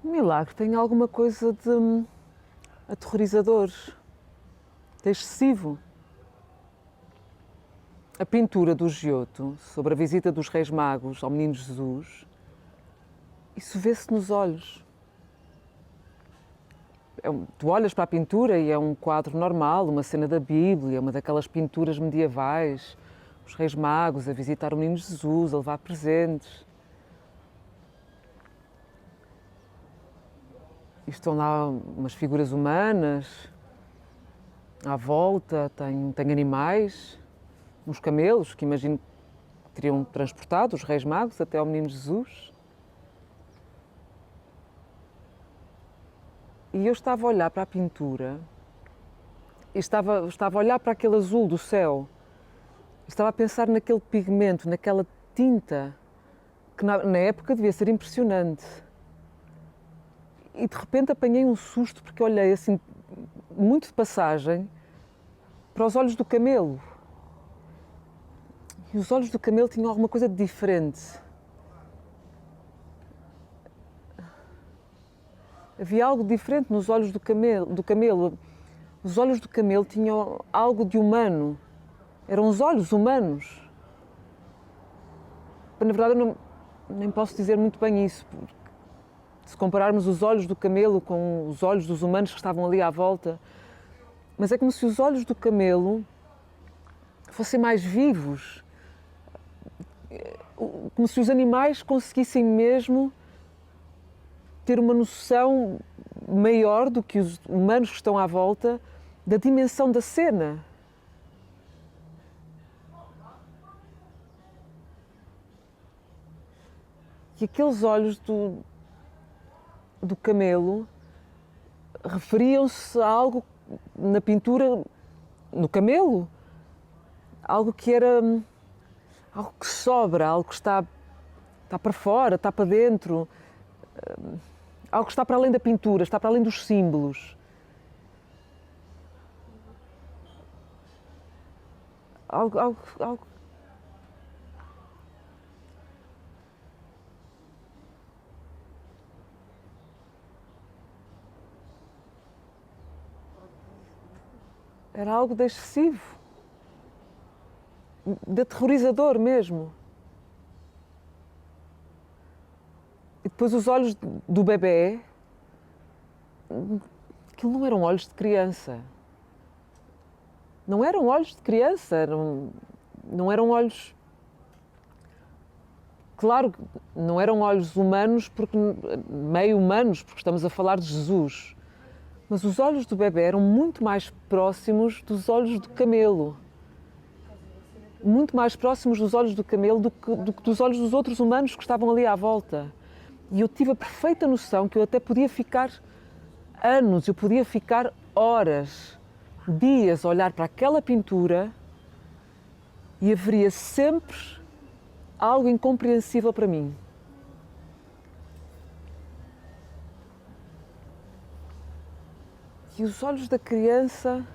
O milagre tem alguma coisa de aterrorizador, de excessivo. A pintura do Giotto sobre a visita dos Reis Magos ao Menino Jesus, isso vê-se nos olhos. Tu olhas para a pintura e é um quadro normal, uma cena da Bíblia, uma daquelas pinturas medievais, os Reis Magos a visitar o Menino Jesus, a levar presentes. E estão lá umas figuras humanas, à volta, tem animais, uns camelos que imagino que teriam transportado os Reis Magos até ao Menino Jesus. E eu estava a olhar para a pintura e estava a olhar para aquele azul do céu. Estava a pensar naquele pigmento, naquela tinta, que na época devia ser impressionante. E de repente apanhei um susto porque olhei assim, muito de passagem, para os olhos do camelo. E os olhos do camelo tinham alguma coisa de diferente. Havia algo diferente nos olhos do camelo. Os olhos do camelo tinham algo de humano. Eram os olhos humanos. Na verdade, eu nem posso dizer muito bem isso. Porque se compararmos os olhos do camelo com os olhos dos humanos que estavam ali à volta, mas é como se os olhos do camelo fossem mais vivos. Como se os animais conseguissem mesmo ter uma noção maior do que os humanos que estão à volta da dimensão da cena. E aqueles olhos do camelo referiam-se a algo na pintura, no camelo, algo que era algo que sobra, algo que está para fora, está para dentro, algo que está para além da pintura, está para além dos símbolos. Algo. Era algo de excessivo, de aterrorizador mesmo. E depois os olhos do bebê, aquilo não eram olhos de criança. Não eram olhos de criança, não eram olhos... Claro, não eram olhos humanos, meio humanos, porque estamos a falar de Jesus. Mas os olhos do bebê eram muito mais próximos dos olhos do camelo. Muito mais próximos dos olhos do camelo do que dos olhos dos outros humanos que estavam ali à volta. E eu tive a perfeita noção que eu até podia ficar anos, eu podia ficar horas, dias a olhar para aquela pintura e haveria sempre algo incompreensível para mim. E os olhos da criança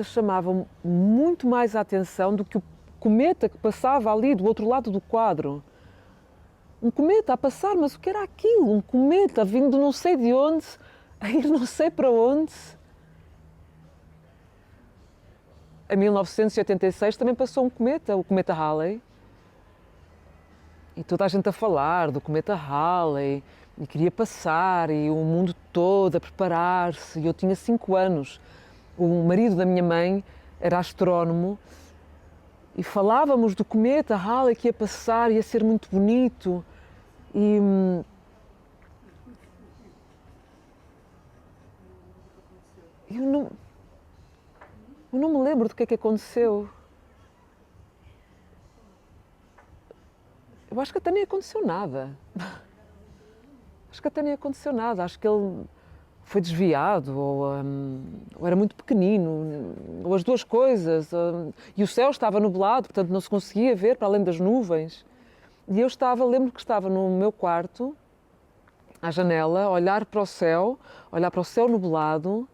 chamavam muito mais a atenção do que o cometa que passava ali do outro lado do quadro. Um cometa a passar, mas o que era aquilo? Um cometa vindo não sei de onde, a ir não sei para onde. Em 1986 também passou um cometa, o cometa Halley. E toda a gente a falar do cometa Halley, e queria passar, e o mundo todo a preparar-se. E eu tinha 5 anos. O marido da minha mãe era astrónomo, e falávamos do cometa Halley que ia passar, ia ser muito bonito. E eu não me lembro do que é que aconteceu. Eu acho que até nem aconteceu nada. Acho que ele foi desviado, ou era muito pequenino, ou as duas coisas. E o céu estava nublado, portanto não se conseguia ver para além das nuvens. E eu lembro que estava no meu quarto, à janela, olhar para o céu nublado,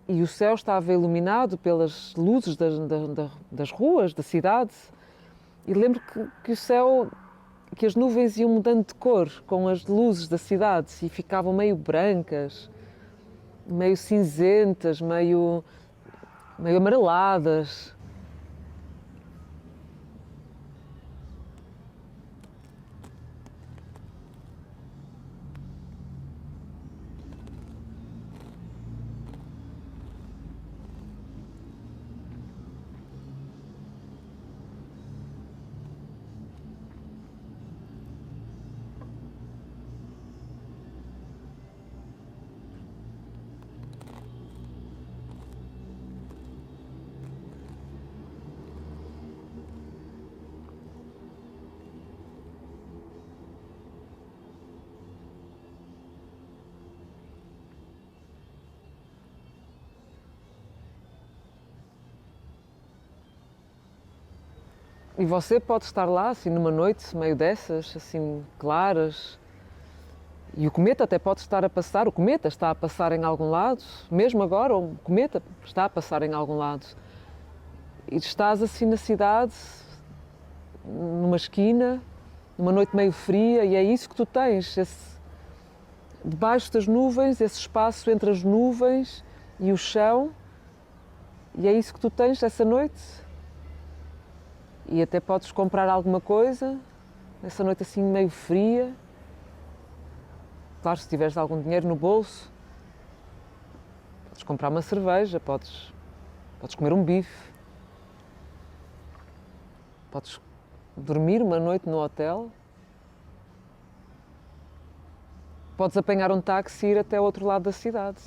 e o céu estava iluminado pelas luzes das ruas, da cidade, e lembro que o céu, que as nuvens iam mudando de cor com as luzes da cidade e ficavam meio brancas, meio cinzentas, meio amareladas. E você pode estar lá, assim, numa noite meio dessas, assim, claras, e o cometa até pode estar a passar, o cometa está a passar em algum lado, mesmo agora, o cometa está a passar em algum lado. E estás assim na cidade, numa esquina, numa noite meio fria, e é isso que tu tens, debaixo das nuvens, esse espaço entre as nuvens e o chão, e é isso que tu tens essa noite. E até podes comprar alguma coisa, nessa noite assim meio fria. Claro, se tiveres algum dinheiro no bolso, podes comprar uma cerveja, podes comer um bife, podes dormir uma noite no hotel, podes apanhar um táxi e ir até o outro lado da cidade.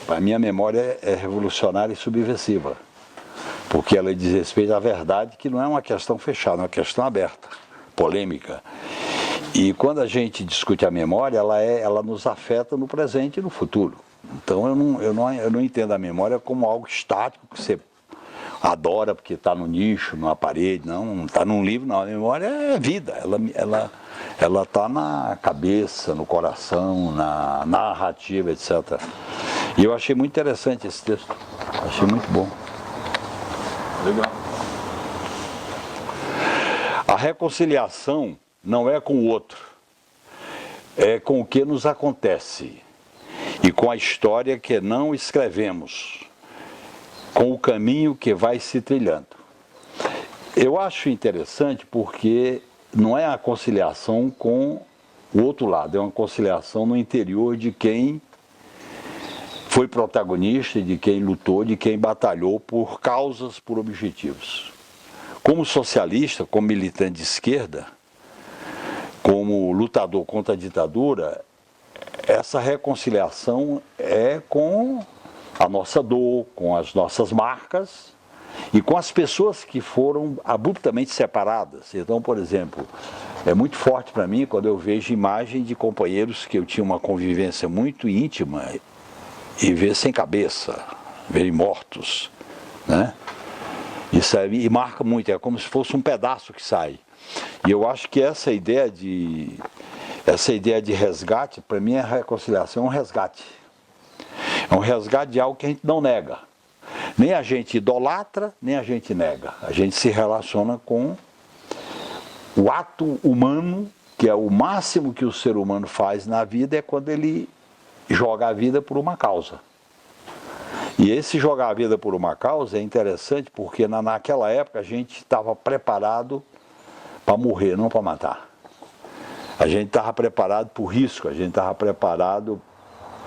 A minha memória é revolucionária e subversiva, porque ela diz respeito à verdade, que não é uma questão fechada, é uma questão aberta, polêmica. E quando a gente discute a memória, ela nos afeta no presente e no futuro. Então eu não entendo a memória como algo estático que você adora porque está no nicho, numa parede, não está num livro, não. A memória é vida, ela está na cabeça, no coração, na narrativa, etc. E eu achei muito interessante esse texto, achei muito bom. Legal. A reconciliação não é com o outro, é com o que nos acontece e com a história que não escrevemos, com o caminho que vai se trilhando. Eu acho interessante porque não é a conciliação com o outro lado, é uma conciliação no interior de quem foi protagonista, de quem lutou, de quem batalhou por causas, por objetivos. Como socialista, como militante de esquerda, como lutador contra a ditadura, essa reconciliação é com a nossa dor, com as nossas marcas e com as pessoas que foram abruptamente separadas. Então, por exemplo, é muito forte para mim quando eu vejo imagem de companheiros que eu tinha uma convivência muito íntima e ver sem cabeça, verem mortos, né? Isso aí marca muito, é como se fosse um pedaço que sai. E eu acho que essa ideia de resgate, para mim, a reconciliação é um resgate. É um resgate de algo que a gente não nega. Nem a gente idolatra, nem a gente nega. A gente se relaciona com o ato humano, que é o máximo que o ser humano faz na vida, é quando ele joga a vida por uma causa. E esse jogar a vida por uma causa é interessante porque naquela época a gente estava preparado para morrer, não para matar. A gente estava preparado por risco, a gente estava preparado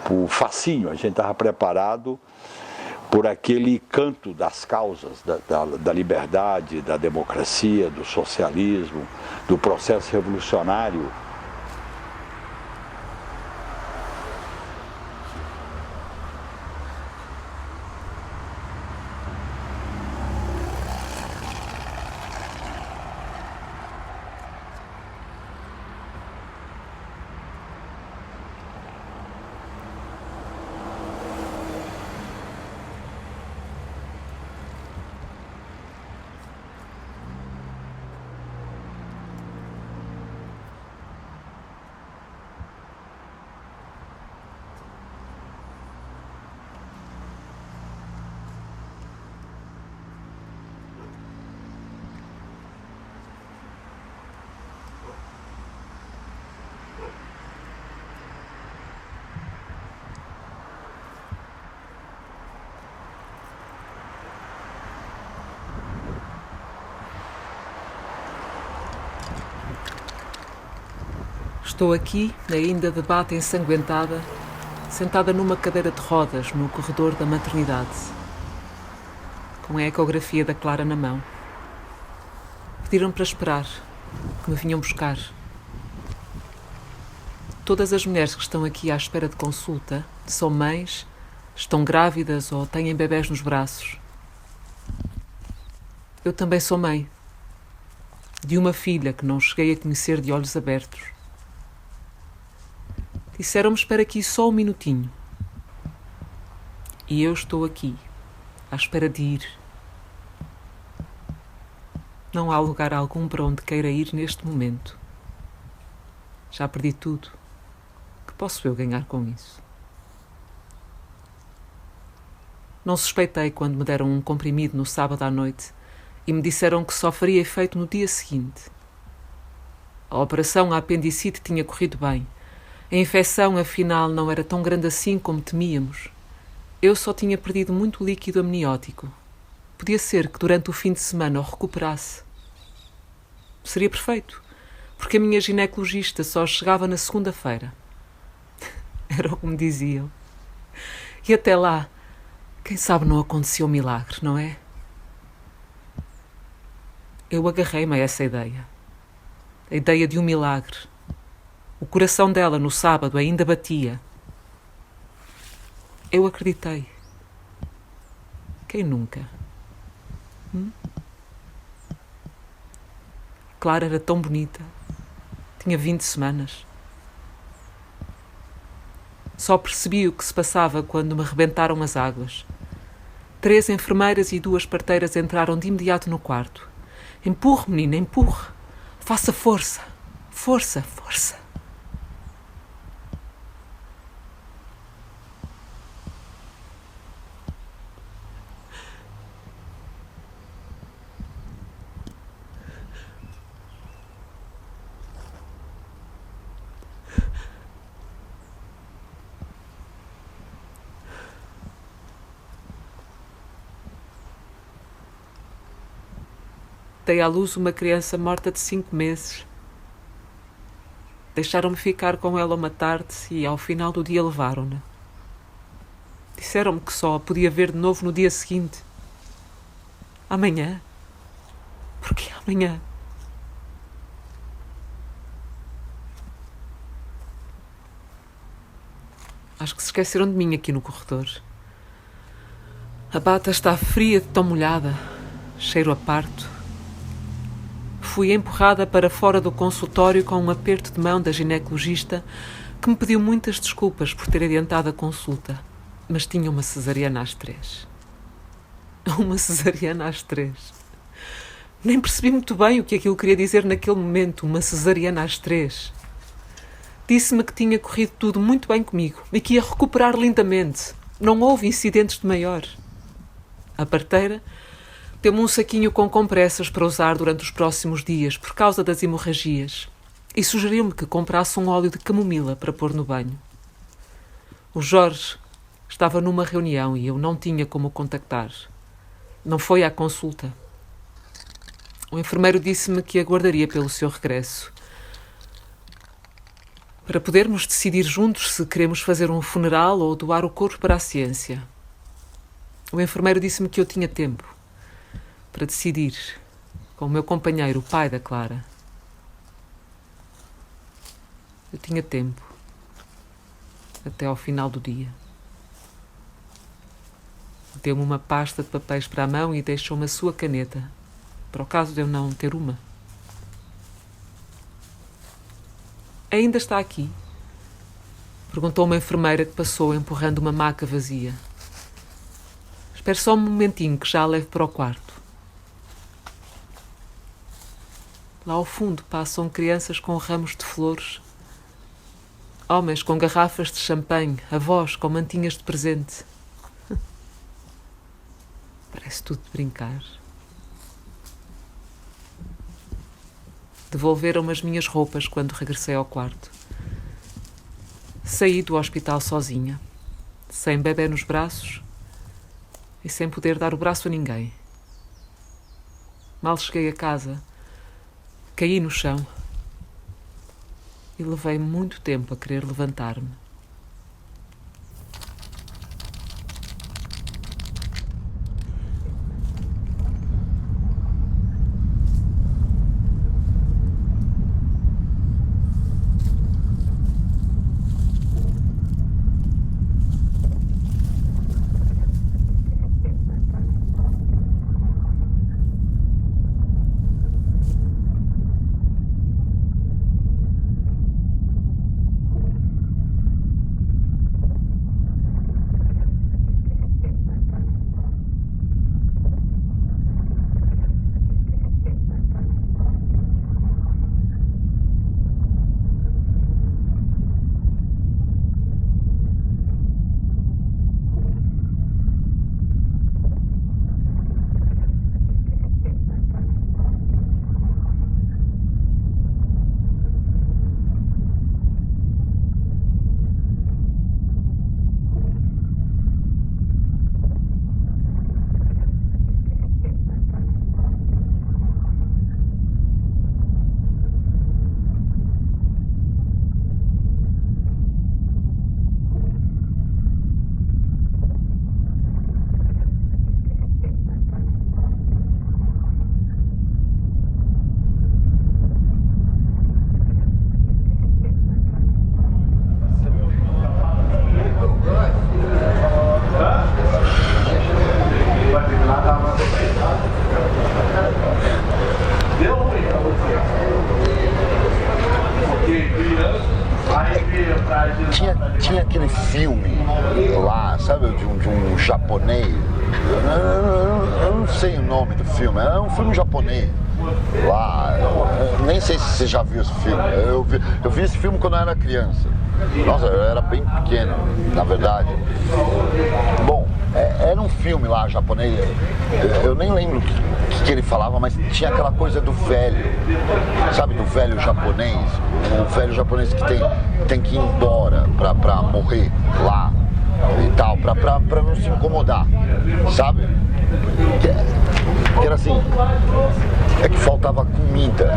por fascínio, a gente estava preparado por aquele canto das causas, da liberdade, da democracia, do socialismo, do processo revolucionário. Estou aqui, ainda de bata ensanguentada, sentada numa cadeira de rodas no corredor da maternidade, com a ecografia da Clara na mão. Pediram para esperar, que me vinham buscar. Todas as mulheres que estão aqui à espera de consulta são mães, estão grávidas ou têm bebés nos braços. Eu também sou mãe, de uma filha que não cheguei a conhecer de olhos abertos. Disseram-me espera aqui só um minutinho. E eu estou aqui, à espera de ir. Não há lugar algum para onde queira ir neste momento. Já perdi tudo. Que posso eu ganhar com isso? Não suspeitei quando me deram um comprimido no sábado à noite e me disseram que só faria efeito no dia seguinte. A operação à apendicite tinha corrido bem. A infecção, afinal, não era tão grande assim como temíamos. Eu só tinha perdido muito líquido amniótico. Podia ser que durante o fim de semana o recuperasse. Seria perfeito, porque a minha ginecologista só chegava na segunda-feira. Era o que me diziam. E até lá, quem sabe não aconteceu um milagre, não é? Eu agarrei-me a essa ideia. A ideia de um milagre. O coração dela no sábado ainda batia. Eu acreditei. Quem nunca? Clara era tão bonita. Tinha 20 semanas. Só percebi o que se passava quando me rebentaram as águas. 3 enfermeiras e 2 parteiras entraram de imediato no quarto. Empurre, menina, empurre. Faça força. Força, força. Dei à luz uma criança morta de 5 meses. Deixaram-me ficar com ela uma tarde e, ao final do dia, levaram-na. Disseram-me que só a podia ver de novo no dia seguinte. Amanhã? Porquê amanhã? Acho que se esqueceram de mim aqui no corredor. A bata está fria de tão molhada, cheiro a parto. Fui empurrada para fora do consultório com um aperto de mão da ginecologista que me pediu muitas desculpas por ter adiantado a consulta, mas tinha uma cesariana às 3. Uma cesariana às 3. Nem percebi muito bem o que aquilo queria dizer naquele momento, uma cesariana às 3. Disse-me que tinha corrido tudo muito bem comigo e que ia recuperar lindamente. Não houve incidentes de maior. A parteira deu-me um saquinho com compressas para usar durante os próximos dias por causa das hemorragias e sugeriu-me que comprasse um óleo de camomila para pôr no banho. O Jorge estava numa reunião e eu não tinha como o contactar. Não foi à consulta. O enfermeiro disse-me que aguardaria pelo seu regresso para podermos decidir juntos se queremos fazer um funeral ou doar o corpo para a ciência. O enfermeiro disse-me que eu tinha tempo para decidir com o meu companheiro, o pai da Clara. Eu tinha tempo até ao final do dia. Deu-me uma pasta de papéis para a mão e deixou-me a sua caneta, para o caso de eu não ter uma. Ainda está aqui? Perguntou uma enfermeira que passou empurrando uma maca vazia. Espere só um momentinho que já a levo para o quarto. Lá ao fundo passam crianças com ramos de flores, homens com garrafas de champanhe, avós com mantinhas de presente. Parece tudo de brincar. Devolveram-me as minhas roupas quando regressei ao quarto. Saí do hospital sozinha, sem bebé nos braços e sem poder dar o braço a ninguém. Mal cheguei a casa, caí no chão e levei muito tempo a querer levantar-me. um japonês, eu não sei o nome do filme, é um filme japonês. Lá, eu nem sei se você já viu esse filme. Eu vi esse filme quando eu era criança. Nossa, eu era bem pequeno, na verdade. Bom, era um filme lá japonês. Eu nem lembro o que ele falava, mas tinha aquela coisa do velho, sabe, do velho japonês. O velho japonês que tem que ir embora pra morrer lá e tal, pra não se incomodar, sabe? Que era assim, é que faltava comida,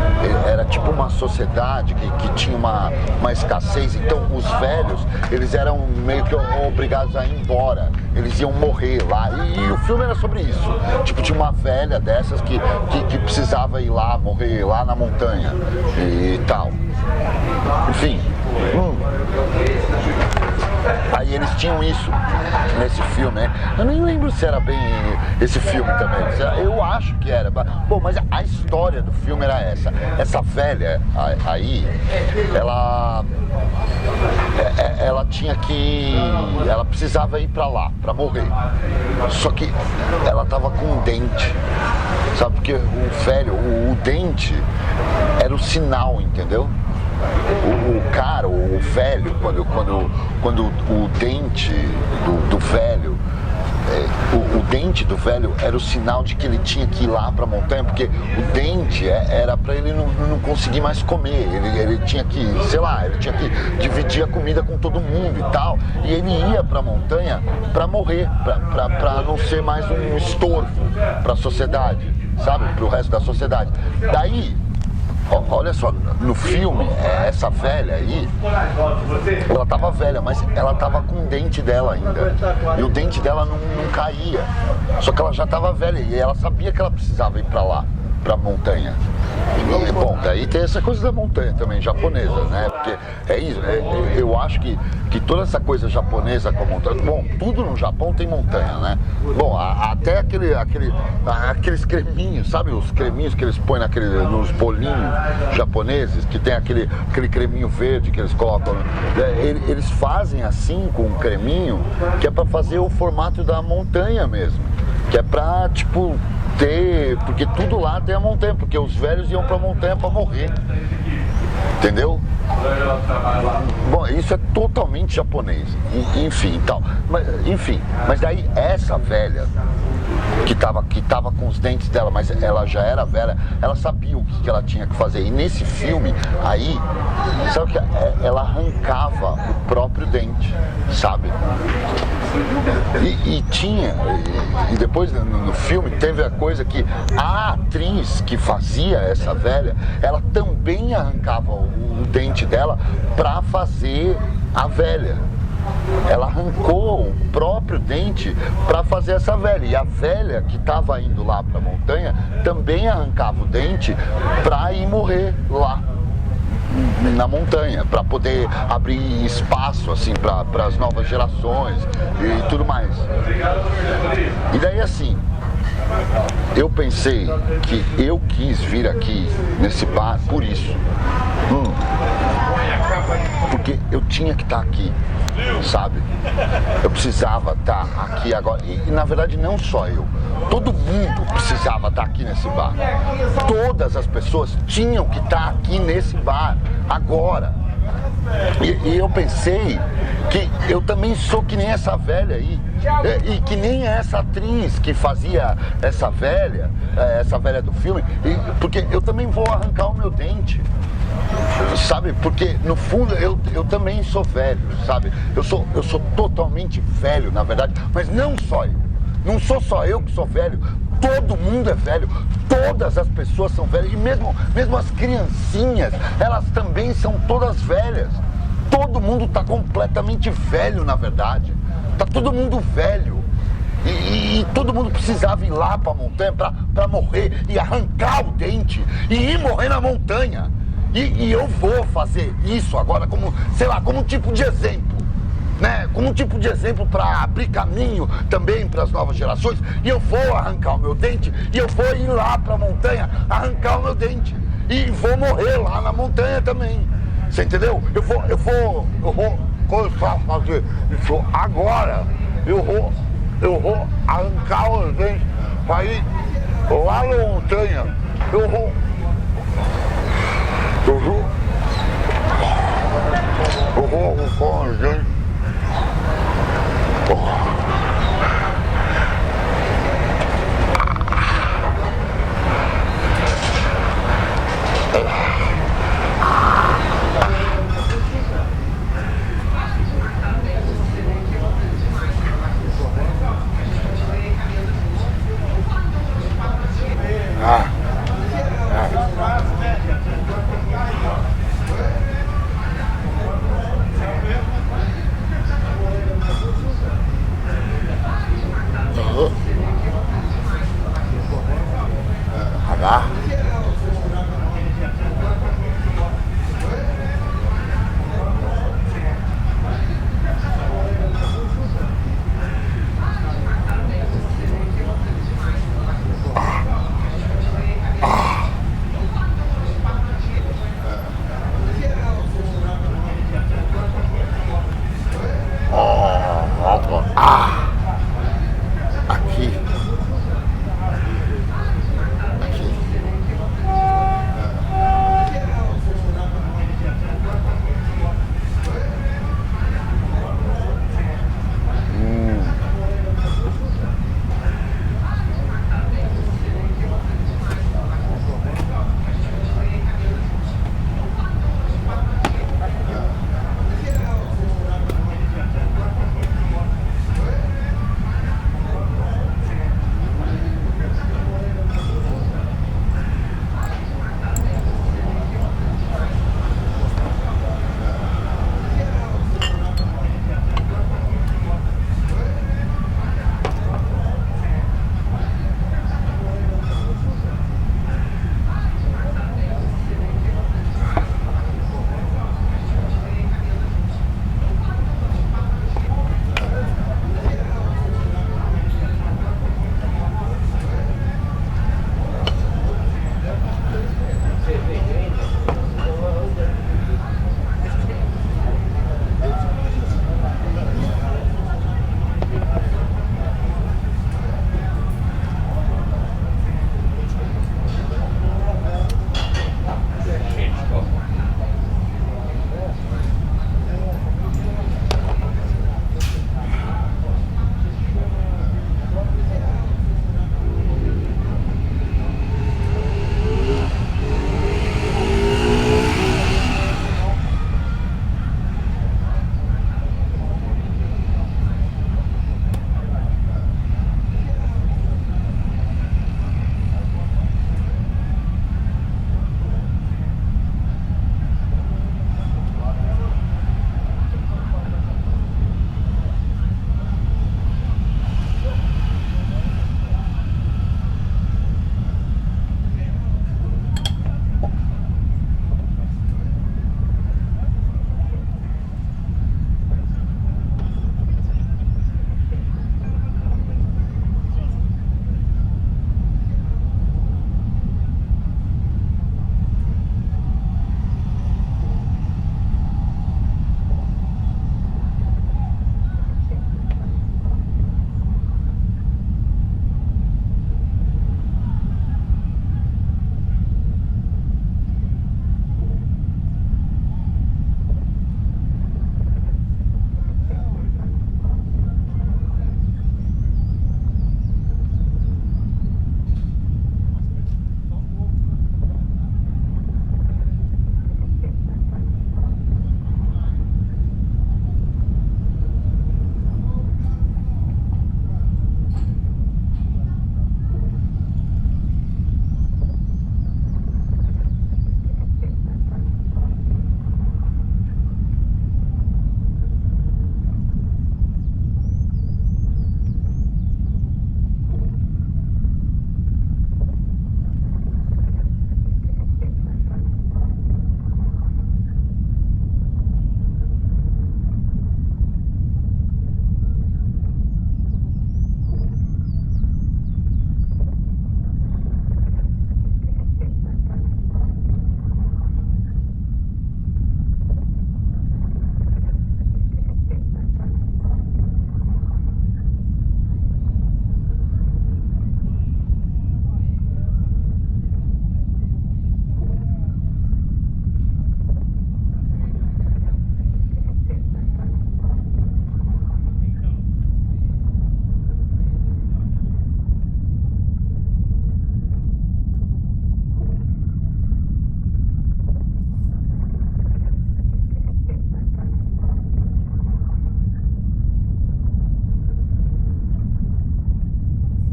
era tipo uma sociedade que tinha uma escassez, então os velhos, eles eram meio que obrigados a ir embora, eles iam morrer lá, e o filme era sobre isso, tipo, tinha uma velha dessas que precisava ir lá, morrer lá na montanha e tal, enfim. Aí eles tinham isso nesse filme, né? Eu nem lembro se era bem esse filme também. Eu acho que era. Bom, mas a história do filme era essa. Essa velha aí, ela tinha que... Ela precisava ir pra lá, pra morrer. Só que ela tava com um dente. Sabe? Porque o velho, o dente era o sinal, entendeu? O cara, o velho, quando o dente do velho, o dente do velho era o sinal de que ele tinha que ir lá pra montanha, porque o dente era pra ele não conseguir mais comer, ele tinha que, sei lá, ele tinha que dividir a comida com todo mundo e tal, e ele ia pra montanha pra morrer, pra não ser mais um estorvo pra sociedade, sabe, pro resto da sociedade. Daí, olha só, no filme, essa velha aí, ela tava velha, mas ela tava com o dente dela ainda. E o dente dela não caía. Só que ela já tava velha e ela sabia que ela precisava ir pra lá, pra montanha. E, bom, daí tem essa coisa da montanha também, japonesa, né? Porque é isso, eu acho que toda essa coisa japonesa com a montanha, bom, tudo no Japão tem montanha, né? Bom, até aqueles creminhos, sabe os creminhos que eles põem nos bolinhos japoneses, que tem aquele creminho verde que eles colocam, eles fazem assim com um creminho que é pra fazer o formato da montanha mesmo, que é pra, tipo, porque tudo lá tem a montanha, porque os velhos iam pra montanha pra morrer, entendeu? Bom, isso é totalmente japonês, enfim, tal. Mas daí essa velha que tava com os dentes dela, mas ela já era velha, ela sabia o que ela tinha que fazer. E nesse filme aí, sabe o que? Ela arrancava o próprio dente, sabe? E depois no filme teve a coisa que a atriz que fazia essa velha, ela também arrancava o dente dela pra fazer a velha. Ela arrancou o próprio dente para fazer essa velha. E a velha que estava indo lá para a montanha também arrancava o dente para ir morrer lá na montanha, para poder abrir espaço assim para as novas gerações e tudo mais. E daí assim, eu pensei que eu quis vir aqui nesse bar por isso. Porque eu tinha que estar aqui, sabe? Eu precisava estar aqui agora. E na verdade não só eu. Todo mundo precisava estar aqui nesse bar. Todas as pessoas tinham que estar aqui nesse bar agora. E eu pensei que eu também sou que nem essa velha aí. E que nem essa atriz que fazia essa velha do filme. Porque eu também vou arrancar o meu dente. Sabe, porque no fundo eu também sou velho, sabe? Eu sou totalmente velho, na verdade, mas não só eu. Não sou só eu que sou velho, todo mundo é velho, todas as pessoas são velhas, e mesmo as criancinhas, elas também são todas velhas. Todo mundo tá completamente velho, na verdade. Tá todo mundo velho. E todo mundo precisava ir lá pra montanha pra morrer e arrancar o dente e ir morrer na montanha. E eu vou fazer isso agora como, sei lá, como um tipo de exemplo, né? Como um tipo de exemplo para abrir caminho também para as novas gerações. E eu vou arrancar o meu dente e eu vou ir lá para a montanha arrancar o meu dente. E vou morrer lá na montanha também. Você entendeu? Eu vou fazer isso agora. Eu vou eu vou arrancar os dentes para ir lá na montanha. Eu vou arrancar os dentes. Aqui.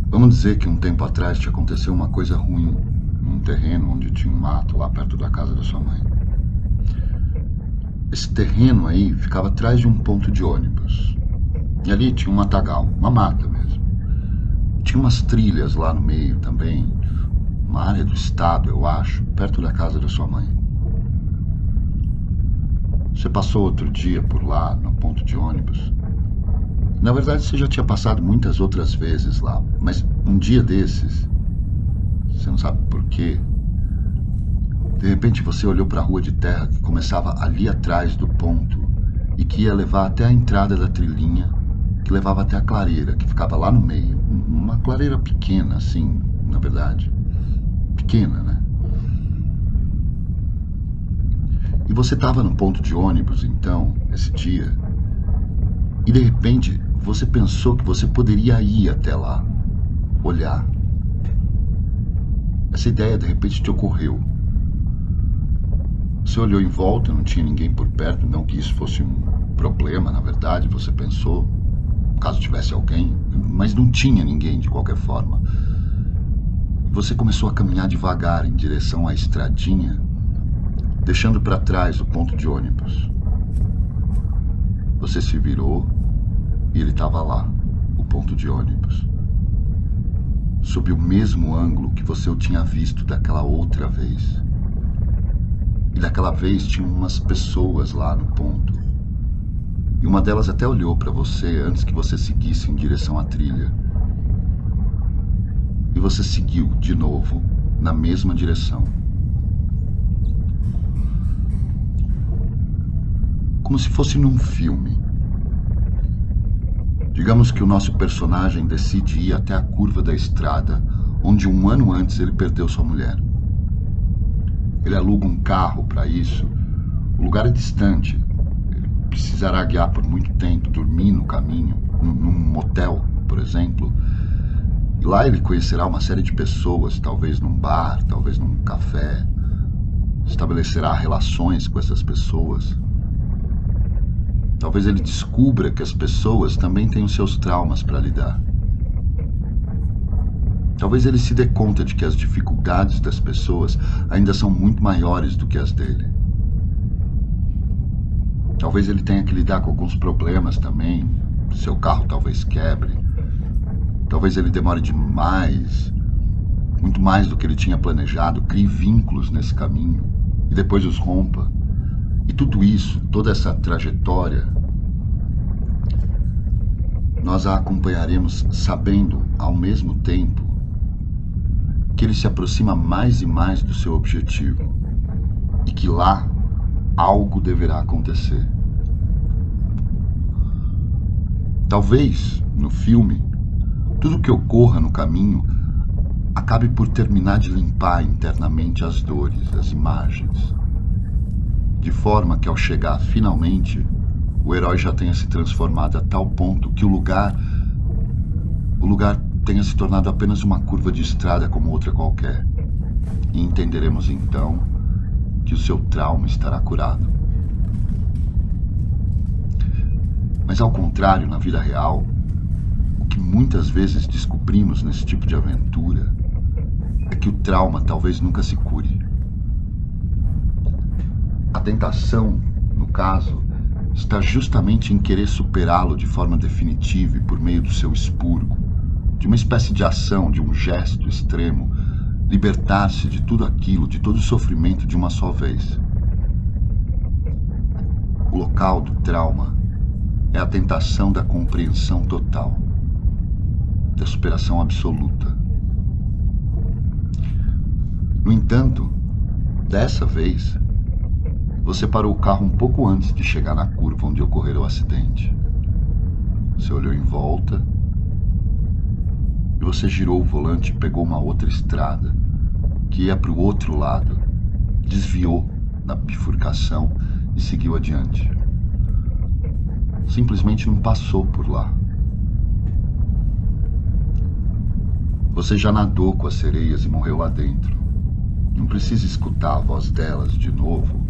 Vamos dizer que um tempo atrás te aconteceu uma coisa ruim num terreno onde tinha um mato lá perto da casa da sua mãe. Esse terreno aí ficava atrás de um ponto de ônibus. E ali tinha um matagal, uma mata mesmo. Tinha umas trilhas lá no meio também, uma área do estado, eu acho, perto da casa da sua mãe. Você passou outro dia por lá, no ponto de ônibus. Na verdade, você já tinha passado muitas outras vezes lá, mas um dia desses, você não sabe por quê, de repente você olhou para a rua de terra que começava ali atrás do ponto e que ia levar até a entrada da trilhinha, que levava até a clareira, que ficava lá no meio. Uma clareira pequena, assim, na verdade. Pequena, né? E você estava no ponto de ônibus, então, esse dia, e de repente você pensou que você poderia ir até lá, olhar. Essa ideia de repente te ocorreu. Você olhou em volta, não tinha ninguém por perto, não que isso fosse um problema, na verdade, você pensou, caso tivesse alguém, mas não tinha ninguém de qualquer forma. Você começou a caminhar devagar em direção à estradinha, deixando para trás o ponto de ônibus. Você se virou e ele estava lá, o ponto de ônibus, sob o mesmo ângulo que você o tinha visto daquela outra vez. E daquela vez tinha umas pessoas lá no ponto. E uma delas até olhou para você antes que você seguisse em direção à trilha. E você seguiu de novo na mesma direção. Como se fosse num filme. Digamos que o nosso personagem decide ir até a curva da estrada onde um ano antes ele perdeu sua mulher. Ele aluga um carro para isso. O lugar é distante. Ele precisará guiar por muito tempo, dormir no caminho, num motel, por exemplo. E lá ele conhecerá uma série de pessoas, talvez num bar, talvez num café. Estabelecerá relações com essas pessoas. Talvez ele descubra que as pessoas também têm os seus traumas para lidar. Talvez ele se dê conta de que as dificuldades das pessoas ainda são muito maiores do que as dele. Talvez ele tenha que lidar com alguns problemas também. Seu carro talvez quebre. Talvez ele demore demais, muito mais do que ele tinha planejado, crie vínculos nesse caminho e depois os rompa. E tudo isso, toda essa trajetória, nós a acompanharemos sabendo, ao mesmo tempo, que ele se aproxima mais e mais do seu objetivo e que lá algo deverá acontecer. Talvez, no filme, tudo que ocorra no caminho acabe por terminar de limpar internamente as dores, as imagens, de forma que ao chegar finalmente, o herói já tenha se transformado a tal ponto que o lugar tenha se tornado apenas uma curva de estrada como outra qualquer. E entenderemos então que o seu trauma estará curado. Mas ao contrário, na vida real, o que muitas vezes descobrimos nesse tipo de aventura é que o trauma talvez nunca se cure. A tentação, no caso, está justamente em querer superá-lo de forma definitiva e por meio do seu expurgo, de uma espécie de ação, de um gesto extremo, libertar-se de tudo aquilo, de todo o sofrimento de uma só vez. O local do trauma é a tentação da compreensão total, da superação absoluta. No entanto, dessa vez, você parou o carro um pouco antes de chegar na curva onde ocorreu o acidente. Você olhou em volta e você girou o volante e pegou uma outra estrada que ia para o outro lado, desviou na bifurcação e seguiu adiante. Simplesmente não passou por lá. Você já nadou com as sereias e morreu lá dentro. Não precisa escutar a voz delas de novo,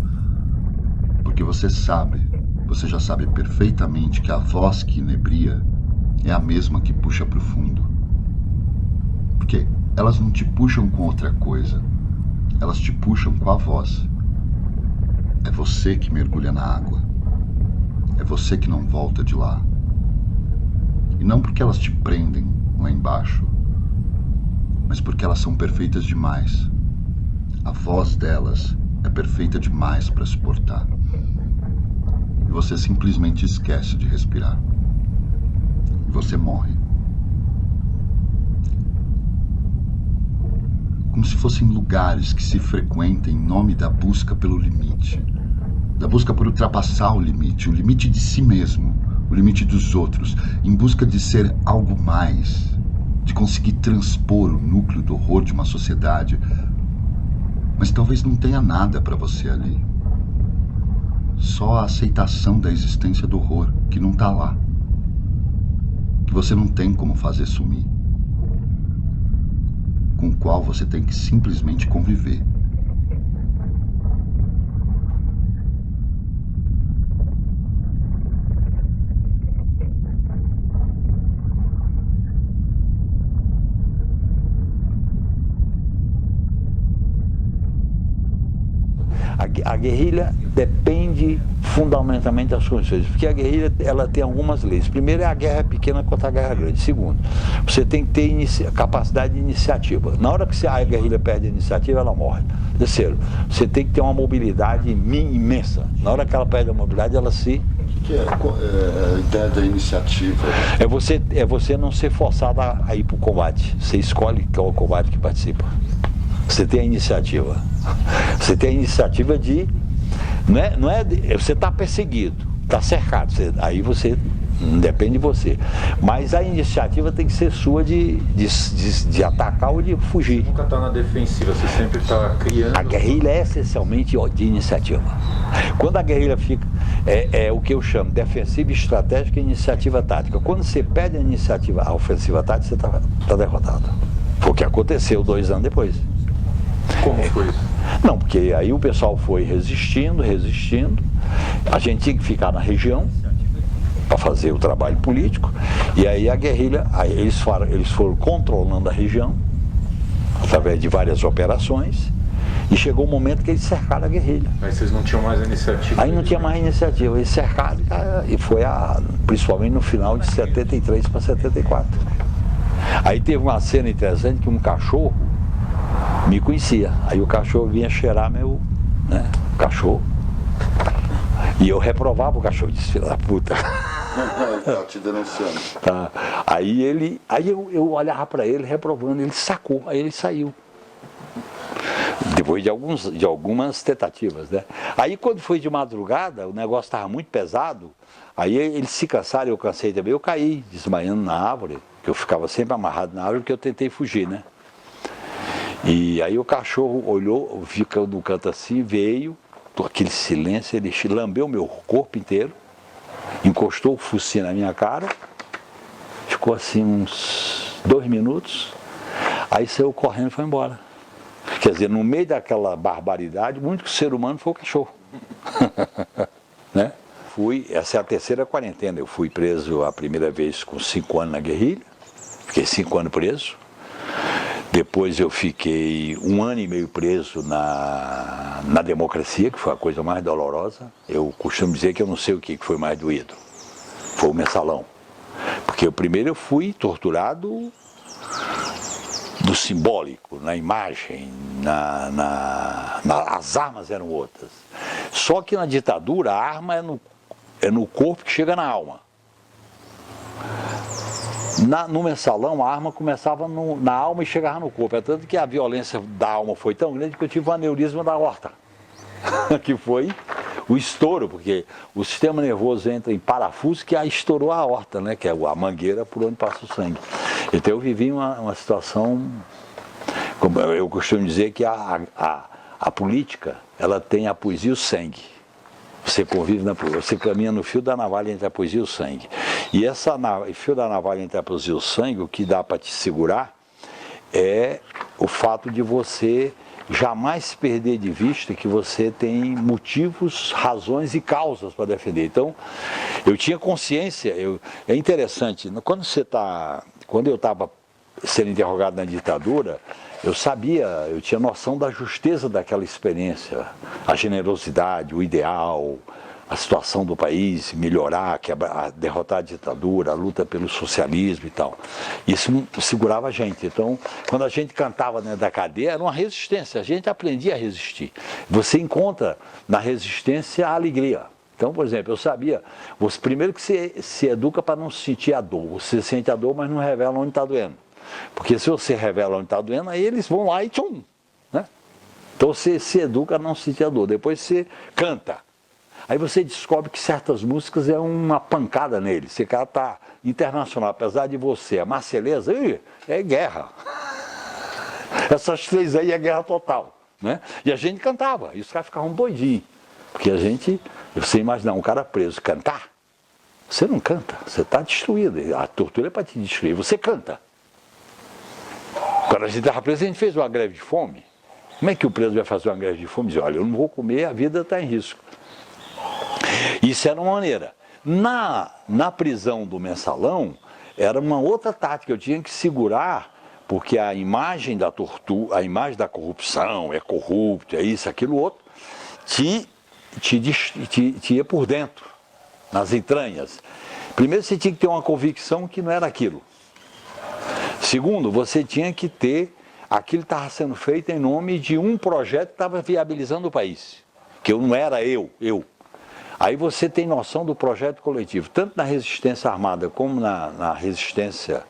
porque você já sabe perfeitamente que a voz que inebria é a mesma que puxa para o fundo. Porque elas não te puxam com outra coisa. Elas te puxam com a voz. É você que mergulha na água. É você que não volta de lá. E não porque elas te prendem lá embaixo, mas porque elas são perfeitas demais. A voz delas é perfeita demais para suportar. E você simplesmente esquece de respirar. E você morre. Como se fossem lugares que se frequentam em nome da busca pelo limite. Da busca por ultrapassar o limite de si mesmo, o limite dos outros, em busca de ser algo mais, de conseguir transpor o núcleo do horror de uma sociedade. Mas talvez não tenha nada para você ali. Só a aceitação da existência do horror, que não está lá. Que você não tem como fazer sumir. Com o qual você tem que simplesmente conviver. A guerrilha depende fundamentalmente das condições, porque a guerrilha ela tem algumas leis. Primeiro é a guerra pequena contra a guerra grande. Segundo, você tem que ter capacidade de iniciativa. Na hora que a guerrilha perde a iniciativa, ela morre. Terceiro, você tem que ter uma mobilidade imensa. Na hora que ela perde a mobilidade, ela se... O que é a ideia da iniciativa? É você não ser forçado a ir para o combate. Você escolhe qual é o combate que participa. Você tem a iniciativa. Você tem a iniciativa de... você está perseguido, está cercado. Aí você... Não depende de você. Mas a iniciativa tem que ser sua de atacar ou de fugir. Você nunca está na defensiva, você sempre está criando... A guerrilha é essencialmente de iniciativa. Quando a guerrilha fica... É o que eu chamo de defensiva estratégica e iniciativa tática. Quando você perde a iniciativa, a ofensiva tática, você está derrotado. Foi o que aconteceu 2 anos depois. Como foi isso? Não, porque aí o pessoal foi resistindo. A gente tinha que ficar na região para fazer o trabalho político. E aí a guerrilha, eles foram controlando a região através de várias operações. E chegou o momento que eles cercaram a guerrilha. Aí vocês não tinham mais iniciativa? Aí não tinha mais iniciativa. Eles cercaram e foi principalmente no final de 73 para 74. Aí teve uma cena interessante que um cachorro me conhecia. Aí o cachorro vinha cheirar meu cachorro. E eu reprovava o cachorro, disse, filho da puta. Tá te denunciando. Tá. Aí eu olhava para ele, reprovando, ele sacou, aí ele saiu. Depois de algumas tentativas, né? Aí quando foi de madrugada, o negócio estava muito pesado, aí eles se cansaram, eu cansei também, eu caí desmaiando na árvore, que eu ficava sempre amarrado na árvore, porque eu tentei fugir, né? E aí o cachorro olhou, ficou no canto assim, veio, aquele silêncio, ele lambeu meu corpo inteiro, encostou o focinho na minha cara, ficou assim uns 2 minutos, aí saiu correndo e foi embora. Quer dizer, no meio daquela barbaridade, o único ser humano foi o cachorro. Né? Essa é a 3ª quarentena, eu fui preso a primeira vez com 5 anos na guerrilha, fiquei 5 anos preso. Depois eu fiquei 1 ano e meio preso na democracia, que foi a coisa mais dolorosa. Eu costumo dizer que eu não sei o que foi mais doído. Foi o mensalão. Porque primeiro eu fui torturado do simbólico, na imagem, as armas eram outras. Só que na ditadura a arma é no corpo que chega na alma. No mensalão, a arma começava na alma e chegava no corpo. É tanto que a violência da alma foi tão grande que eu tive um aneurisma da aorta. Que foi o estouro, porque o sistema nervoso entra em parafuso que estourou a aorta, né? Que é a mangueira por onde passa o sangue. Então eu vivi uma situação, como eu costumo dizer que a política, ela tem a poesia e o sangue. Você convive você caminha no fio da navalha entre a poesia e o sangue. E o fio da navalha entre a poesia e o sangue, o que dá para te segurar é o fato de você jamais perder de vista que você tem motivos, razões e causas para defender. Então, eu tinha consciência, é interessante, quando eu estava ser interrogado na ditadura, eu sabia, eu tinha noção da justeza daquela experiência, a generosidade, o ideal, a situação do país, melhorar, derrotar a ditadura, a luta pelo socialismo e tal. Isso segurava a gente. Então, quando a gente cantava dentro da cadeia, era uma resistência, a gente aprendia a resistir. Você encontra na resistência a alegria. Então, por exemplo, eu sabia, primeiro que você se educa para não sentir a dor. Você sente a dor, mas não revela onde está doendo. Porque se você revela onde está doendo, aí eles vão lá e tchum, né? Então você se educa a não sentir a dor. Depois você canta. Aí você descobre que certas músicas é uma pancada nele. Esse cara está internacional, apesar de você, a Marselhesa, é guerra. Essas três aí é guerra total, né? E a gente cantava, e os caras ficavam doidinhos. Porque você imagina um cara preso cantar, você não canta, você está destruído. A tortura é para te destruir, você canta. Quando a gente estava preso, a gente fez uma greve de fome. Como é que o preso vai fazer uma greve de fome? Diz, olha, eu não vou comer, a vida está em risco. Isso era uma maneira. Na prisão do Mensalão, era uma outra tática, eu tinha que segurar, porque a imagem da tortura, a imagem da corrupção, é corrupto, é isso, aquilo, outro, te ia por dentro, nas entranhas. Primeiro você tinha que ter uma convicção que não era aquilo. Segundo, você tinha que ter, aquilo estava sendo feito em nome de um projeto que estava viabilizando o país, que eu não era eu. Aí você tem noção do projeto coletivo, tanto na resistência armada como na resistência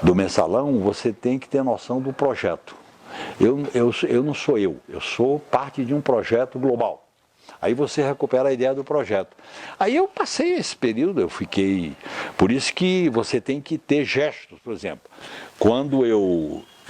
do Mensalão, você tem que ter noção do projeto. Eu não sou eu sou parte de um projeto global. Aí você recupera a ideia do projeto. Aí eu passei esse período, eu fiquei... Por isso que você tem que ter gestos, por exemplo.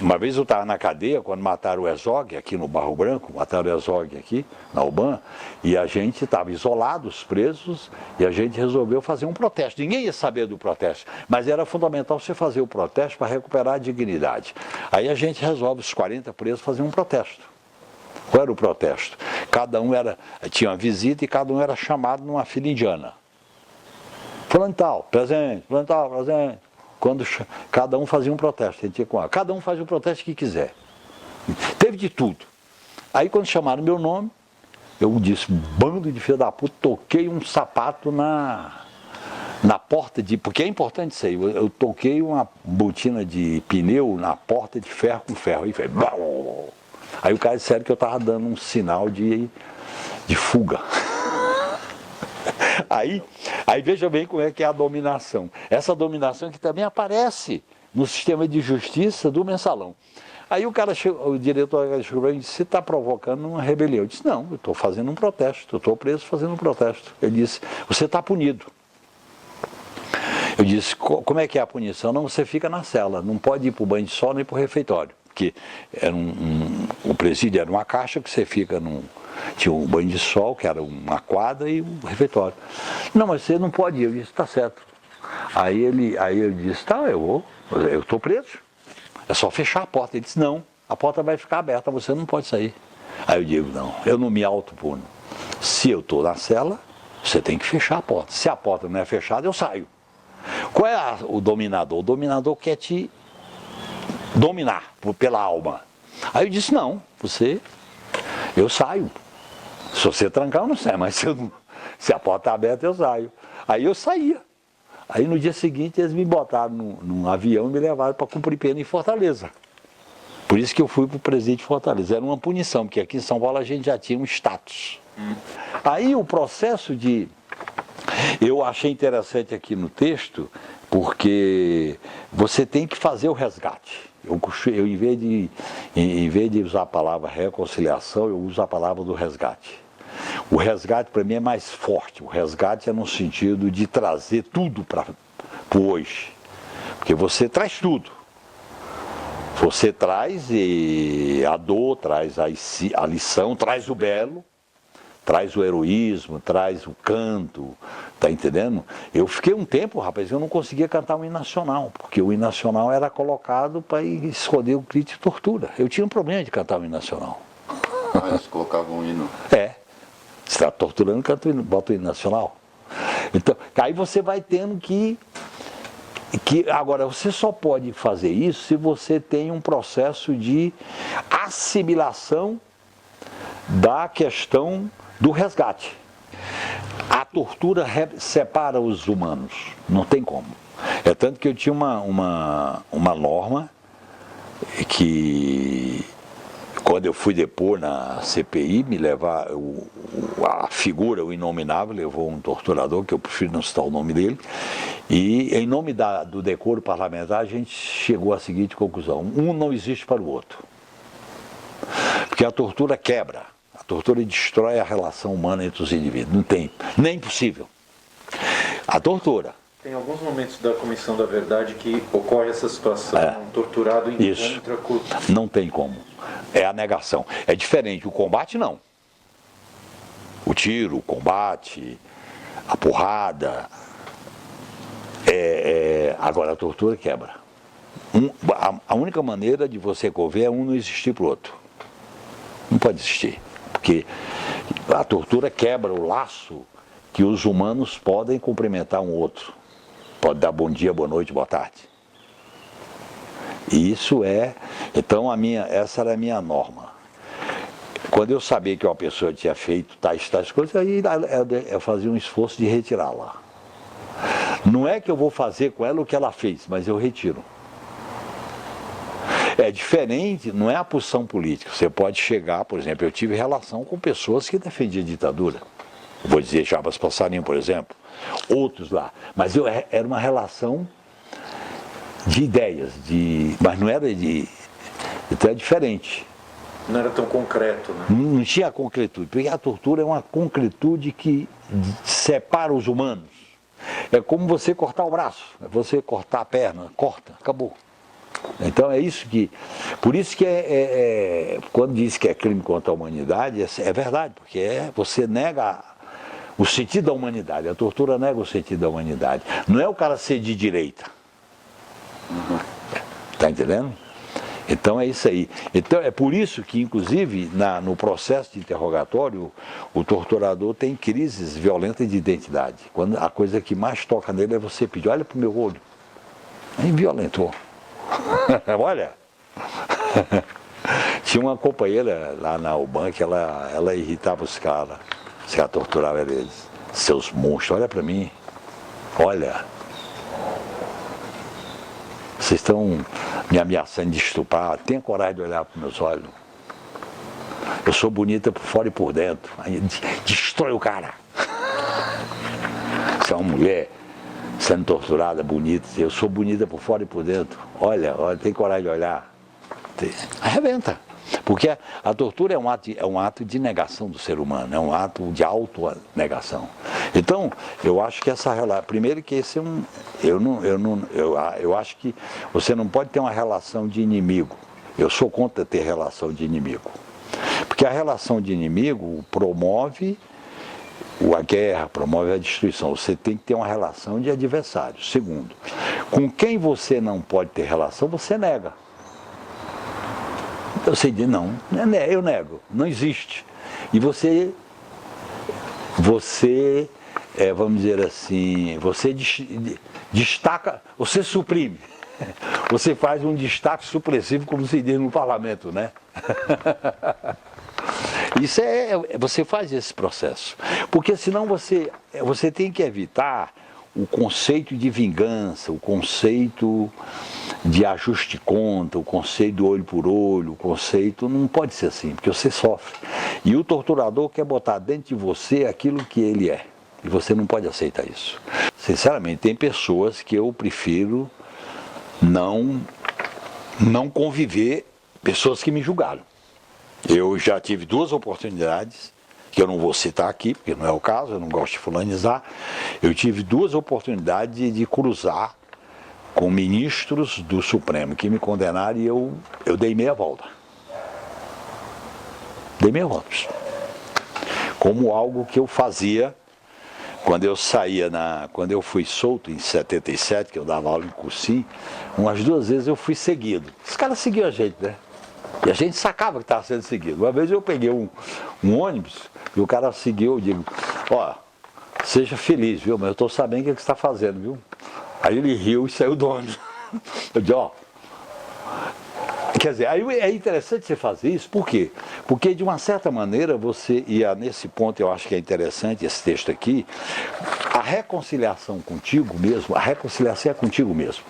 Uma vez eu estava na cadeia, quando mataram o Herzog, aqui no Barro Branco, mataram o Herzog aqui, na UBAN, e a gente estava isolado, os presos, e a gente resolveu fazer um protesto. Ninguém ia saber do protesto, mas era fundamental você fazer o protesto para recuperar a dignidade. Aí a gente resolve, os 40 presos, fazer um protesto. Qual era o protesto? Tinha uma visita e cada um era chamado numa fila indiana. Fulano tal, presente, fulano tal, presente. Quando cada um fazia um protesto, cada um faz o protesto que quiser. Teve de tudo. Aí quando chamaram meu nome, eu disse, bando de filho da puta, toquei um sapato na porta porque é importante isso aí, eu toquei uma botina de pneu na porta de ferro com ferro, e fez... Aí o cara disseram que eu estava dando um sinal de fuga. Aí veja bem como é que é a dominação. Essa dominação que também aparece no sistema de justiça do Mensalão. Aí o diretor chegou para mim e disse, você está provocando uma rebelião. Eu disse, não, eu estou fazendo um protesto, eu estou preso fazendo um protesto. Ele disse, você está punido. Eu disse, como é que é a punição? Não, você fica na cela, não pode ir para o banho de sol nem para o refeitório. Porque o presídio era uma caixa que você fica tinha um banho de sol, que era uma quadra, e um refeitório. Não, mas você não pode ir. Eu disse, está certo. Aí ele disse, tá, eu estou preso. É só fechar a porta. Ele disse, não, a porta vai ficar aberta, você não pode sair. Aí eu digo, não, eu não me autopuno. Se eu estou na cela, você tem que fechar a porta. Se a porta não é fechada, eu saio. Qual é o dominador? O dominador quer te dominar pela alma. Aí eu disse, não, eu saio. Se você trancar, eu não saio, mas se a porta está aberta, eu saio. Aí eu saía. Aí no dia seguinte eles me botaram num avião e me levaram para cumprir pena em Fortaleza. Por isso que eu fui para o presídio de Fortaleza. Era uma punição, porque aqui em São Paulo a gente já tinha um status. Aí o processo eu achei interessante aqui no texto, porque você tem que fazer o resgate. Eu em vez de usar a palavra reconciliação, eu uso a palavra do resgate. O resgate para mim é mais forte. O resgate é no sentido de trazer tudo para o hoje. Porque você traz tudo. Você traz a dor, traz a lição, traz o belo, traz o heroísmo, traz o canto, tá entendendo? Eu fiquei um tempo, rapaz, eu não conseguia cantar o hino nacional, porque o hino nacional era colocado para esconder o grito de tortura. Eu tinha um problema de cantar o hino nacional. Ah, eles colocavam um hino. É. Você está torturando, bota o hino nacional. Então, aí você vai tendo que Agora, você só pode fazer isso se você tem um processo de assimilação da questão do resgate. A tortura separa os humanos, não tem como. É tanto que eu tinha uma norma que, quando eu fui depor na CPI, me levar a figura, o inominável, levou um torturador, que eu prefiro não citar o nome dele, e em nome do decoro parlamentar a gente chegou à seguinte conclusão: um não existe para o outro. Porque a tortura quebra, a tortura destrói a relação humana entre os indivíduos, não tem, nem possível. A tortura. Tem alguns momentos da Comissão da Verdade que ocorre essa situação, um torturado encontra com... Não tem como. É a negação. É diferente, o combate não. O tiro, o combate, a porrada. Agora a tortura quebra. A única maneira de você conver é um não existir para o outro. Não pode existir. Porque a tortura quebra o laço que os humanos podem cumprimentar um outro. Pode dar bom dia, boa noite, boa tarde. E isso então essa era a minha norma. Quando eu sabia que uma pessoa tinha feito tais coisas, aí eu fazia um esforço de retirá-la. Não é que eu vou fazer com ela o que ela fez, mas eu retiro. É diferente, não é a posição política. Você pode chegar, por exemplo, eu tive relação com pessoas que defendiam a ditadura. Eu vou dizer Jabas Passarinho, por exemplo. Outros lá. Mas era uma relação de ideias, mas não era então é diferente. Não era tão concreto, né? Não tinha concretude, porque a tortura é uma concretude que separa os humanos. É como você cortar o braço, é você cortar a perna, corta, acabou. Então é isso que... Por isso que quando diz que é crime contra a humanidade, é verdade, porque você nega o sentido da humanidade. A tortura nega o sentido da humanidade. Não é o cara ser de direita. Está entendendo? Então é isso aí. Então é por isso que, inclusive, no processo de interrogatório, o torturador tem crises violentas de identidade. Quando a coisa que mais toca nele é você pedir: olha para o meu olho. Aí violentou. Olha. Tinha uma companheira lá na UBAN que ela irritava os caras. Os caras torturavam eles. Seus monstros, olha para mim. Olha. Vocês estão me ameaçando de estuprar. Tenha coragem de olhar para meus olhos. Eu sou bonita por fora e por dentro. Aí destrói o cara. Você é uma mulher sendo torturada, bonita. Eu sou bonita por fora e por dentro. Olha, tem coragem de olhar. Arrebenta. Porque a tortura é um ato de negação do ser humano, é um ato de autonegação. Então, eu acho que essa relação... Primeiro que esse é um... Eu acho que você não pode ter uma relação de inimigo. Eu sou contra ter relação de inimigo. Porque a relação de inimigo promove a guerra, promove a destruição. Você tem que ter uma relação de adversário. Segundo, com quem você não pode ter relação, você nega. Eu sei dizer, não, eu nego, não existe. E você vamos dizer assim, você destaca, você suprime. Você faz um destaque supressivo, como se diz no parlamento, né? Isso você faz esse processo. Porque senão você tem que evitar o conceito de vingança, o conceito de ajuste de conta, o conceito do olho por olho, o conceito não pode ser assim, porque você sofre. E o torturador quer botar dentro de você aquilo que ele é. E você não pode aceitar isso. Sinceramente, tem pessoas que eu prefiro não conviver, pessoas que me julgaram. Eu já tive 2 oportunidades, que eu não vou citar aqui, porque não é o caso, eu não gosto de fulanizar. Eu tive 2 oportunidades de cruzar com ministros do Supremo que me condenaram e eu dei meia volta. Dei meia volta. Como algo que eu fazia quando eu quando eu fui solto em 77, que eu dava aula em cursinho, umas 2 vezes eu fui seguido. Os caras seguiam a gente, né? E a gente sacava que estava sendo seguido. Uma vez eu peguei um ônibus e o cara seguiu, eu digo, ó, seja feliz, viu? Mas eu estou sabendo o que você está fazendo, viu? Aí ele riu e saiu do ônibus. Eu disse, ó. Quer dizer, aí é interessante você fazer isso, por quê? Porque de uma certa maneira você, e nesse ponto eu acho que é interessante esse texto aqui, a reconciliação contigo mesmo, a reconciliação é contigo mesmo.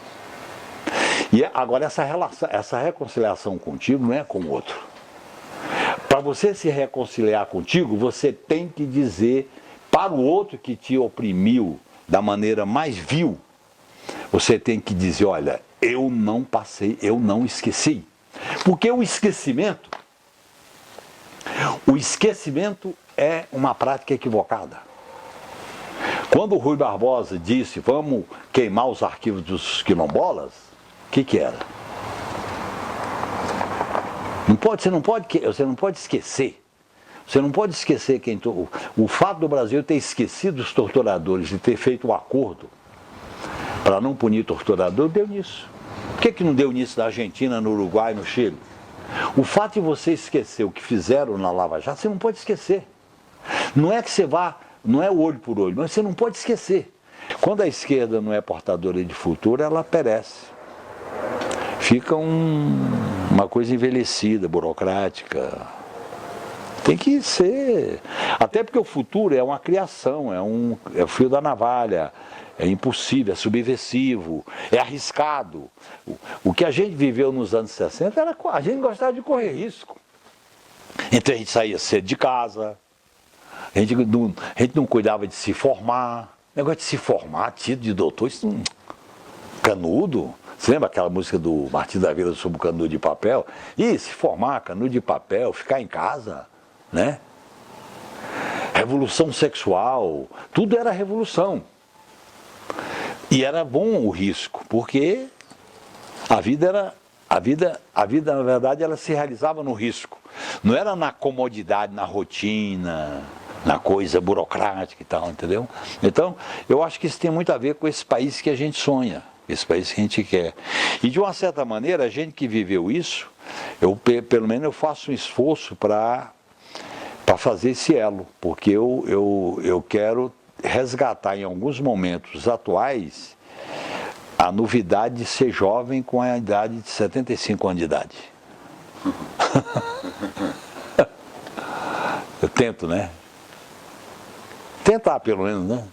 E agora essa reconciliação contigo não é com o outro. Para você se reconciliar contigo, você tem que dizer para o outro que te oprimiu da maneira mais vil, você tem que dizer, olha, eu não passei, eu não esqueci. Porque o esquecimento é uma prática equivocada. Quando o Rui Barbosa disse, vamos queimar os arquivos dos quilombolas, o que era? Você não pode esquecer. Você não pode esquecer o fato do Brasil ter esquecido os torturadores e ter feito um acordo para não punir torturador, deu nisso. Por que não deu nisso na Argentina, no Uruguai, no Chile? O fato de você esquecer o que fizeram na Lava Jato, você não pode esquecer. Não é que você vá, não é olho por olho, mas você não pode esquecer. Quando a esquerda não é portadora de futuro, ela perece. Fica uma coisa envelhecida, burocrática. Tem que ser. Até porque o futuro é uma criação, é o fio da navalha. É impossível, é subversivo, é arriscado. O que a gente viveu nos anos 60 era a gente gostava de correr risco. Então a gente saía cedo de casa, a gente não cuidava de se formar. O negócio de se formar, título de doutor, isso não... Canudo. Você lembra aquela música do Martim da Vila sobre o canudo de papel? Se formar, canudo de papel, ficar em casa, né? Revolução sexual, tudo era revolução. E era bom o risco, porque a vida, na verdade, ela se realizava no risco. Não era na comodidade, na rotina, na coisa burocrática e tal, entendeu? Então, eu acho que isso tem muito a ver com esse país que a gente sonha, esse país que a gente quer. E, de uma certa maneira, a gente que viveu isso, pelo menos eu faço um esforço para fazer esse elo, porque eu quero resgatar em alguns momentos atuais a novidade de ser jovem com a idade de 75 anos de idade. Eu tento, né? Tentar pelo menos, né?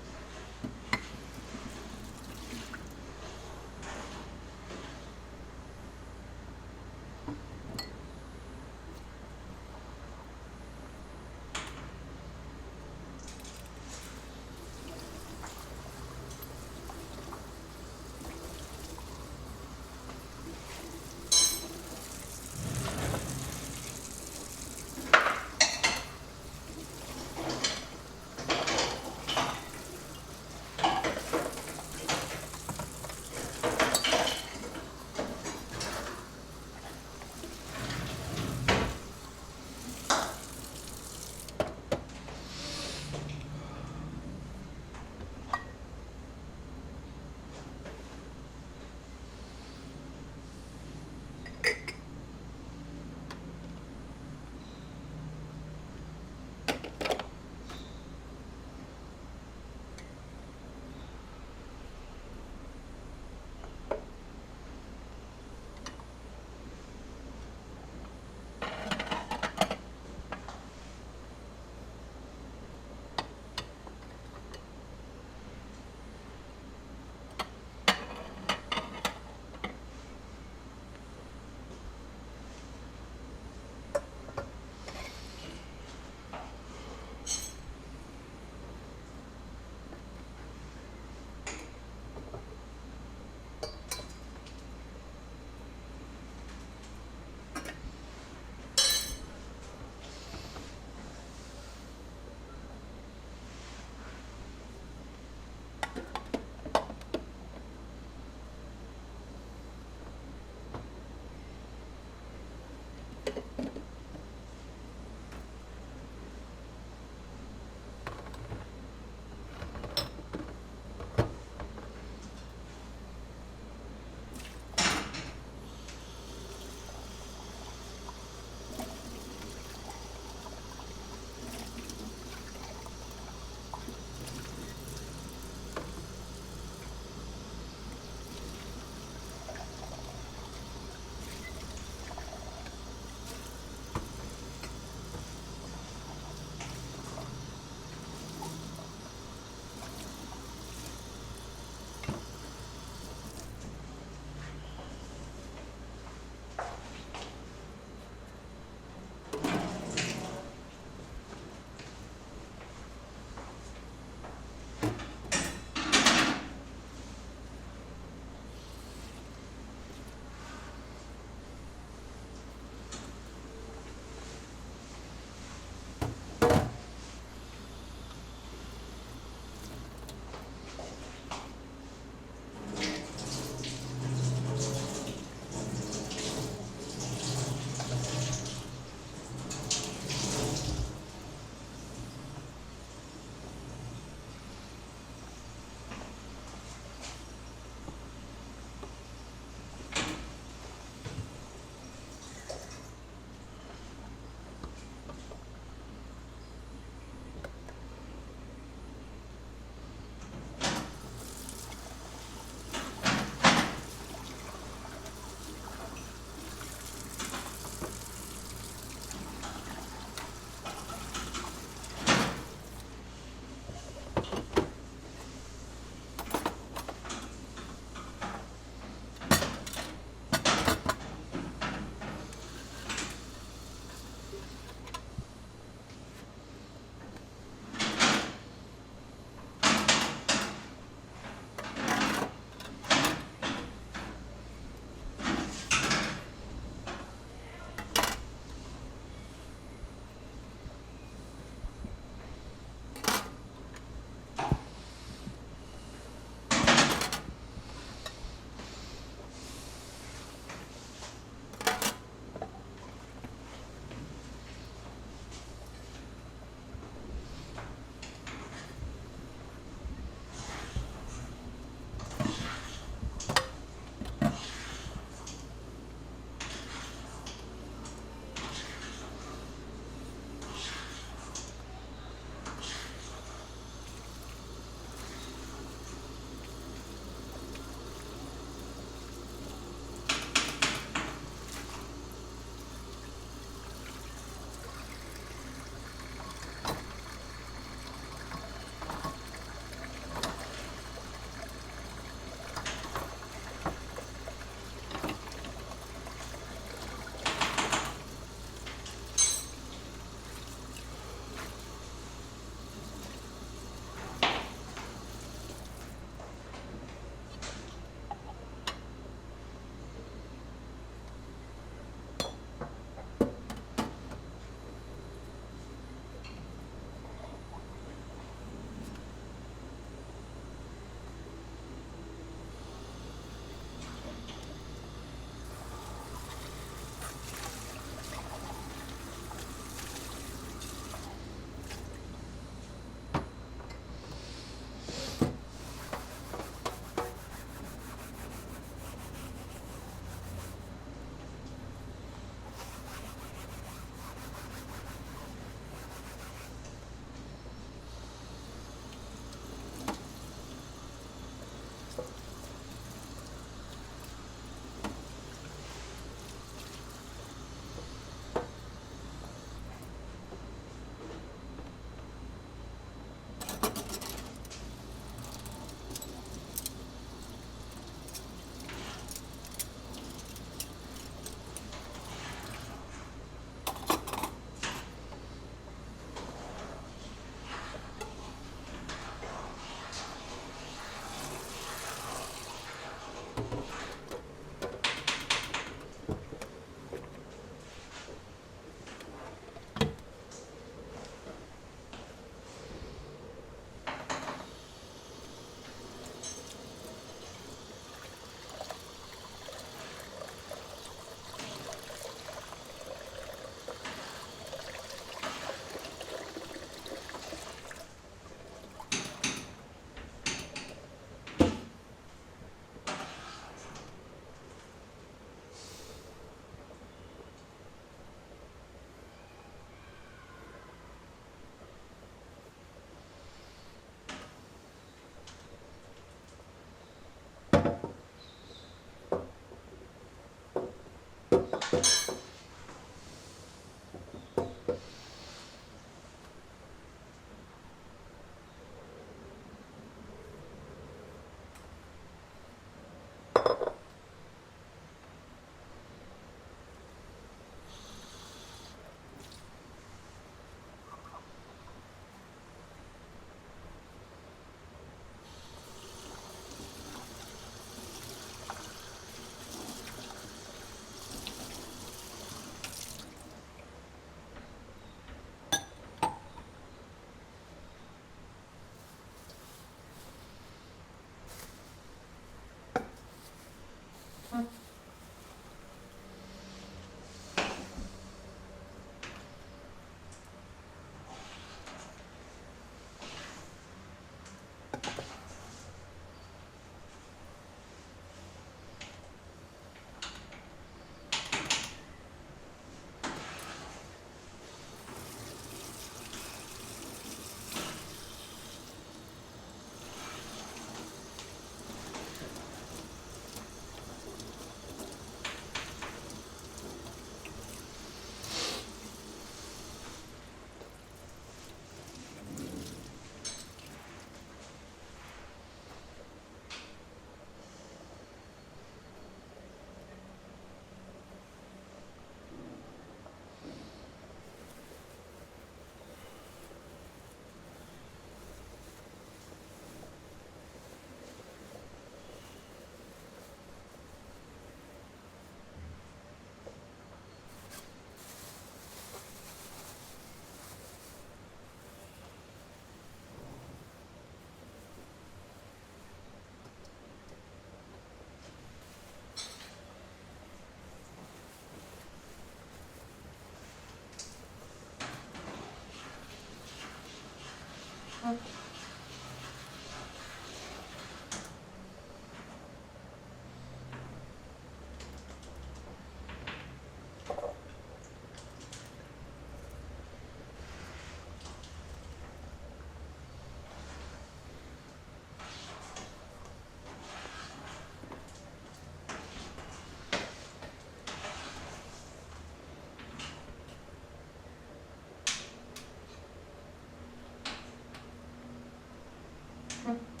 Hum.